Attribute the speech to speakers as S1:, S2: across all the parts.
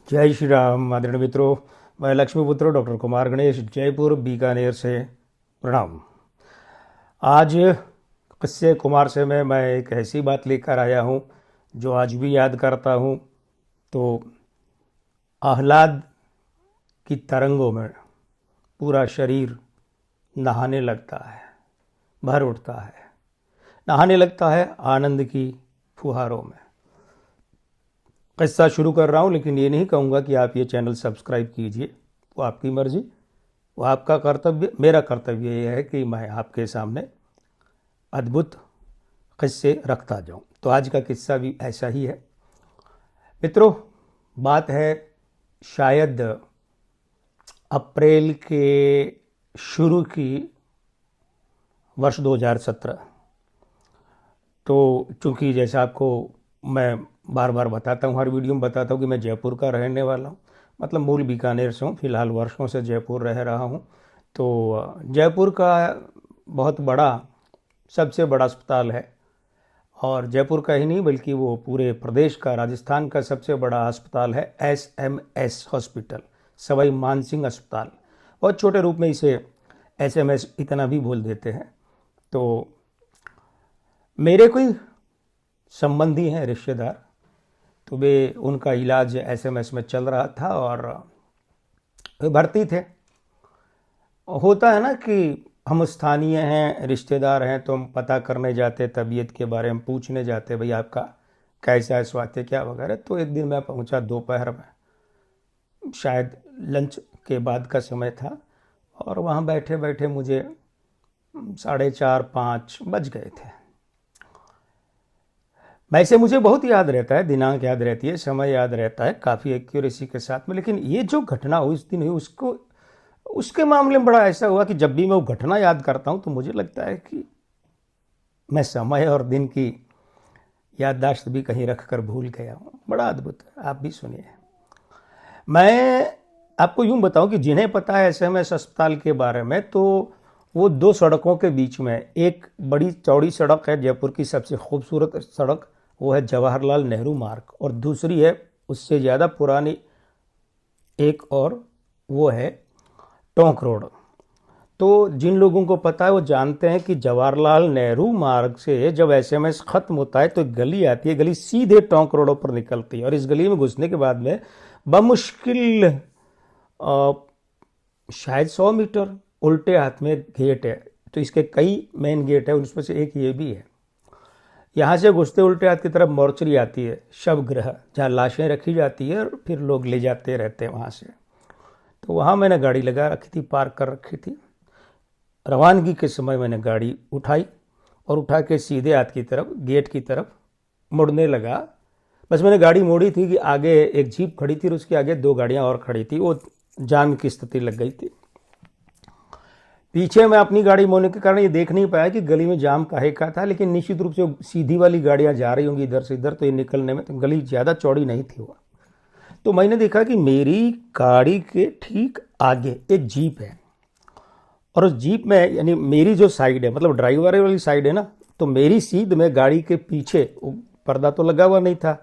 S1: जय श्री राम आदरणीय मित्रों। मैं लक्ष्मीपुत्र डॉक्टर कुमार गणेश जयपुर बीकानेर से प्रणाम। आज किस्से कुमार से मैं एक ऐसी बात लेकर आया हूँ जो आज भी याद करता हूँ तो आह्लाद की तरंगों में पूरा शरीर नहाने लगता है, भर उठता है, नहाने लगता है आनंद की फुहारों में। किस्सा शुरू कर रहा हूँ, लेकिन ये नहीं कहूँगा कि आप ये चैनल सब्सक्राइब कीजिए, वो आपकी मर्जी, वो आपका कर्तव्य। मेरा कर्तव्य ये है कि मैं आपके सामने अद्भुत किस्से रखता जाऊँ। तो आज का किस्सा भी ऐसा ही है मित्रों। बात है शायद अप्रैल के शुरू की वर्ष 2017। तो चूँकि जैसा आपको मैं बार बार बताता हूँ, हर वीडियो में बताता हूँ कि मैं जयपुर का रहने वाला हूँ, मतलब मूल बीकानेर से हूँ, फिलहाल वर्षों से जयपुर रह रहा हूँ। तो जयपुर का बहुत बड़ा, सबसे बड़ा अस्पताल है, और जयपुर का ही नहीं बल्कि वो पूरे प्रदेश का, राजस्थान का सबसे बड़ा अस्पताल है SMS हॉस्पिटल, सवाई मानसिंह अस्पताल। बहुत छोटे रूप में इसे SMS इतना भी बोल देते हैं। तो मेरे कोई संबंधी हैं, रिश्तेदार, तो वे, उनका इलाज SMS में चल रहा था और वे भर्ती थे। होता है ना कि हम स्थानीय हैं, रिश्तेदार हैं, तो हम पता करने जाते, तबीयत के बारे में पूछने जाते, भाई आपका कैसा है, स्वास्थ्य क्या वगैरह। तो एक दिन मैं पहुंचा दोपहर में, शायद लंच के बाद का समय था, और वहाँ बैठे बैठे मुझे 4:30-5 बज गए थे। वैसे मुझे बहुत याद रहता है, दिनांक याद रहती है, समय याद रहता है काफ़ी एक्यूरेसी के साथ में, लेकिन ये जो घटना हुई उस दिन हुई, उसके मामले में बड़ा ऐसा हुआ कि जब भी मैं वो घटना याद करता हूँ तो मुझे लगता है कि मैं समय और दिन की याददाश्त भी कहीं रख कर भूल गया हूँ। बड़ा अद्भुत है, आप भी सुनिए। मैं आपको यूँ बताऊँ कि जिन्हें पता है SMS अस्पताल के बारे में, तो वो दो सड़कों के बीच में, एक बड़ी चौड़ी सड़क है, जयपुर की सबसे खूबसूरत सड़क, वो है जवाहरलाल नेहरू मार्ग, और दूसरी है उससे ज़्यादा पुरानी एक, और वो है टोंक रोड। तो जिन लोगों को पता है वो जानते हैं कि जवाहरलाल नेहरू मार्ग से जब SMS ख़त्म होता है तो एक गली आती है, गली सीधे टोंक रोड पर निकलती है, और इस गली में घुसने के बाद में बमुश्किल शायद 100 मीटर उल्टे हाथ में गेट है। तो इसके कई मेन गेट है, उनमें से एक ये भी है। यहाँ से घुसते उल्टे हाथ की तरफ मोर्चरी आती है, शवगृह, जहाँ लाशें रखी जाती है और फिर लोग ले जाते रहते हैं वहाँ से। तो वहाँ मैंने गाड़ी लगा रखी थी, पार्क कर रखी थी। रवानगी के समय मैंने गाड़ी उठाई और उठा के सीधे हाथ की तरफ, गेट की तरफ मुड़ने लगा। बस मैंने गाड़ी मोड़ी थी कि आगे एक जीप खड़ी थी और उसके आगे 2 गाड़ियाँ और खड़ी थी, वो जाम की स्थिति लग गई थी। पीछे मैं अपनी गाड़ी मोड़ने के कारण ये देख नहीं पाया कि गली में जाम काहे का था, लेकिन निश्चित रूप से सीधी वाली गाड़ियाँ जा रही होंगी इधर से इधर, तो ये निकलने में, तो गली ज़्यादा चौड़ी नहीं थी वो। तो मैंने देखा कि मेरी गाड़ी के ठीक आगे एक जीप है, और उस जीप में, यानी मेरी जो साइड है, मतलब ड्राइवर वाली साइड है ना, तो मेरी सीध में गाड़ी के पीछे पर्दा तो लगा हुआ नहीं था।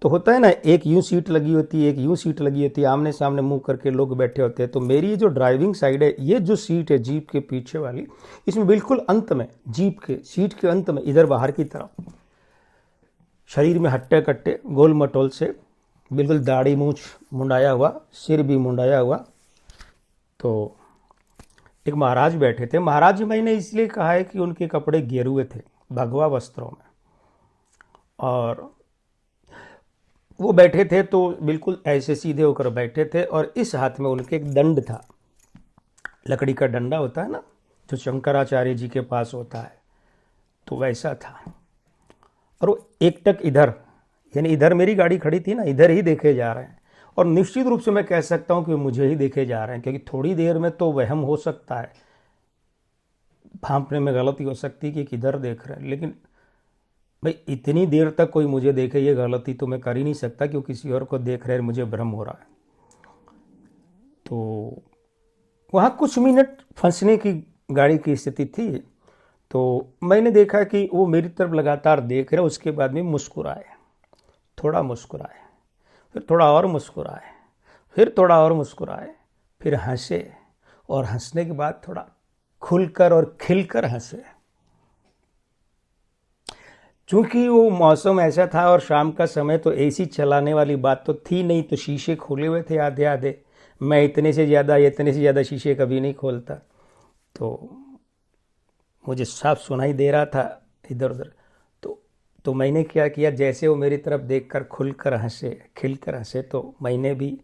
S1: तो होता है ना, एक यूं सीट लगी होती है, एक यूं सीट लगी होती है, आमने सामने मुंह करके लोग बैठे होते हैं। तो मेरी जो ड्राइविंग साइड है, ये जो सीट है जीप के पीछे वाली, इसमें बिल्कुल अंत में, जीप के सीट के अंत में, इधर बाहर की तरफ, शरीर में हट्टे कट्टे, गोल मटोल से, बिल्कुल दाढ़ी मूछ मुंडाया हुआ, सिर भी मुंडाया हुआ, तो एक महाराज बैठे थे। महाराज मैंने इसलिए कहा है कि उनके कपड़े गेरुए थे, भगवा वस्त्रों में, और वो बैठे थे तो बिल्कुल ऐसे सीधे होकर बैठे थे, और इस हाथ में उनके एक दंड था, लकड़ी का डंडा होता है ना, जो शंकराचार्य जी के पास होता है, तो वैसा था। और वो एकटक इधर, यानी इधर मेरी गाड़ी खड़ी थी ना, इधर ही देखे जा रहे हैं, और निश्चित रूप से मैं कह सकता हूँ कि मुझे ही देखे जा रहे हैं, क्योंकि थोड़ी देर में तो वहम हो सकता है, भांपने में गलती हो सकती है कि किधर देख रहे हैं, लेकिन भाई इतनी देर तक कोई मुझे देखे, ये गलती तो मैं कर ही नहीं सकता, क्योंकि किसी और को देख रहे मुझे भ्रम हो रहा है। तो वहाँ कुछ मिनट फंसने की गाड़ी की स्थिति थी। तो मैंने देखा कि वो मेरी तरफ लगातार देख रहे, उसके बाद में मुस्कुराए, थोड़ा मुस्कुराए। फिर थोड़ा और मुस्कुराए, फिर थोड़ा और मुस्कुराए, फिर हंसे, और हंसने के बाद थोड़ा खुलकर और खिलकर हंसे। चूंकि वो मौसम ऐसा था और शाम का समय, तो एसी चलाने वाली बात तो थी नहीं, तो शीशे खोले हुए थे आधे आधे। मैं इतने से ज़्यादा शीशे कभी नहीं खोलता, तो मुझे साफ सुनाई दे रहा था इधर उधर। तो मैंने क्या किया, जैसे वो मेरी तरफ देखकर खुलकर हंसे, खिलकर हंसे, तो मैंने भी,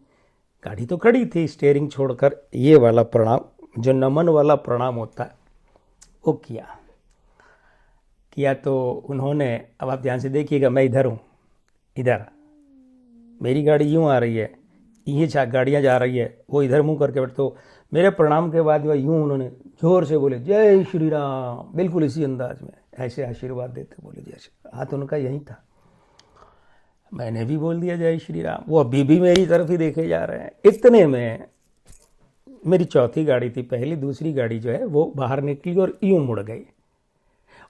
S1: गाड़ी तो खड़ी थी, स्टीयरिंग छोड़कर ये वाला प्रणाम, जो नमन वाला प्रणाम होता है, वो किया। तो उन्होंने, अब आप ध्यान से देखिएगा, मैं इधर हूँ, इधर मेरी गाड़ी यूँ आ रही है, ये गाड़ियाँ जा रही है, वो इधर मुंह करके बैठ, तो मेरे प्रणाम के बाद वह यूँ उन्होंने जोर से बोले जय श्री राम, बिल्कुल इसी अंदाज में, ऐसे आशीर्वाद देते बोले जय श्री, हाथ उनका यहीं था। मैंने भी बोल दिया जय श्री राम। वो अभी भी मेरी तरफ ही देखे जा रहे हैं। इतने में मेरी चौथी गाड़ी थी, पहली दूसरी गाड़ी जो है वो बाहर निकली और यूं मुड़ गई,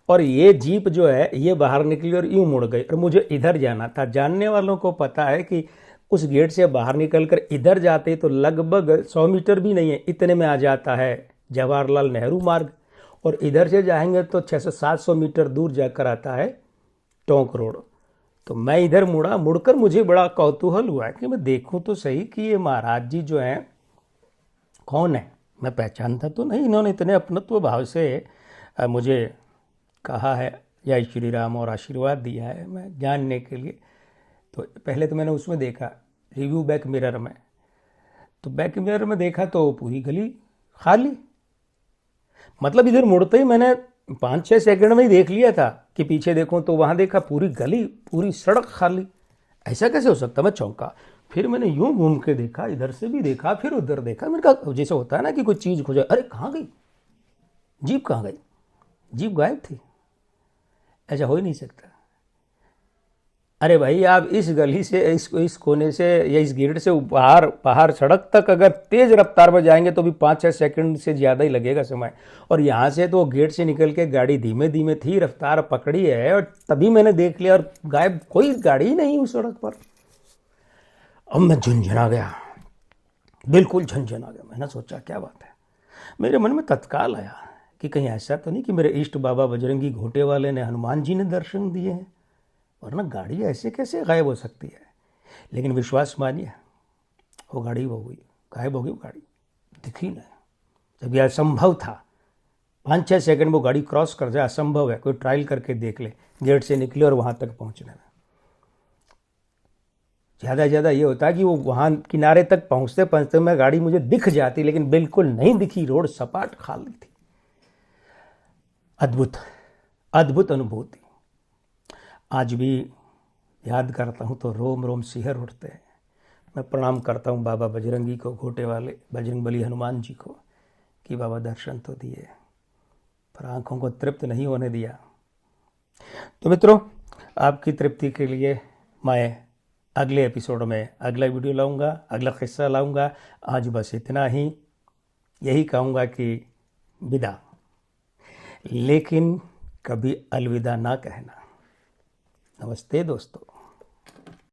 S1: और ये जीप जो है ये बाहर निकली और यूं मुड़ गई, और मुझे इधर जाना था। जानने वालों को पता है कि उस गेट से बाहर निकलकर इधर जाते तो लगभग 100 मीटर भी नहीं है, इतने में आ जाता है जवाहरलाल नेहरू मार्ग, और इधर से जाएंगे तो 600-700 मीटर दूर जाकर आता है टोंक रोड। तो मैं इधर मुड़ा, मुड़कर मुझे बड़ा कौतूहल हुआ कि मैं देखूं तो सही कि ये महाराज जी जो हैं कौन है। मैं पहचानता तो नहीं, इन्होंने इतने अपनत्व भाव से मुझे कहा है जय श्री राम और आशीर्वाद दिया है, मैं जानने के लिए। तो पहले तो मैंने उसमें देखा रिव्यू बैक मिरर में, तो बैक मिरर में देखा तो पूरी गली खाली, मतलब इधर मुड़ते ही मैंने 5-6 सेकंड में ही देख लिया था कि पीछे देखूं, तो वहां देखा पूरी गली, पूरी सड़क खाली। ऐसा कैसे हो सकता, मैं चौंका। फिर मैंने यूं घूम के देखा, इधर से भी देखा, फिर उधर देखा। मैंने कहा जैसे होता है ना कि कोई चीज़ खोजा, अरे कहाँ गई जीप, कहाँ गई जीप, गायब थी। ऐसा हो ही नहीं सकता। अरे भाई, आप इस गली से इस कोने से या इस गेट से बाहर सड़क तक अगर तेज रफ्तार में जाएंगे तो भी 5-6 सेकंड से ज़्यादा ही लगेगा समय, और यहाँ से तो गेट से निकल के गाड़ी धीमे धीमे थी, रफ्तार पकड़ी है, और तभी मैंने देख लिया, और गायब, कोई गाड़ी ही नहीं उस सड़क पर। अब मैं झुंझुना गया, बिल्कुल झुंझुना गया। मैंने सोचा क्या बात है, मेरे मन में तत्काल आया कि कहीं ऐसा तो नहीं कि मेरे इष्ट बाबा बजरंगी घोटे वाले ने, हनुमान जी ने दर्शन दिए हैं, वरना गाड़ी ऐसे कैसे गायब हो सकती है। लेकिन विश्वास मानिए, वो गाड़ी वो हुई गायब हो गई, वो गाड़ी दिखी नहीं। जब यह असंभव था, 5-6 सेकंड वो गाड़ी क्रॉस कर जाए, असंभव है, कोई ट्रायल करके देख ले, गेट से निकले और वहाँ तक पहुँचने में ज़्यादा से ज़्यादा ये होता है कि वो वहाँ किनारे तक पहुँचते पहुँचते में गाड़ी मुझे दिख जाती, लेकिन बिल्कुल नहीं दिखी, रोड सपाट खाली थी। अद्भुत अद्भुत अनुभूति। आज भी याद करता हूँ तो रोम रोम सिहर उठते हैं। मैं प्रणाम करता हूँ बाबा बजरंगी को, घोटे वाले बजरंगबली हनुमान जी को, कि बाबा दर्शन तो दिए पर आँखों को तृप्त नहीं होने दिया। तो मित्रों, आपकी तृप्ति के लिए मैं अगले एपिसोड में अगला वीडियो लाऊंगा, अगला किस्सा लाऊंगा। आज बस इतना ही, यही कहूँगा कि विदा, लेकिन कभी अलविदा ना कहना। नमस्ते दोस्तों।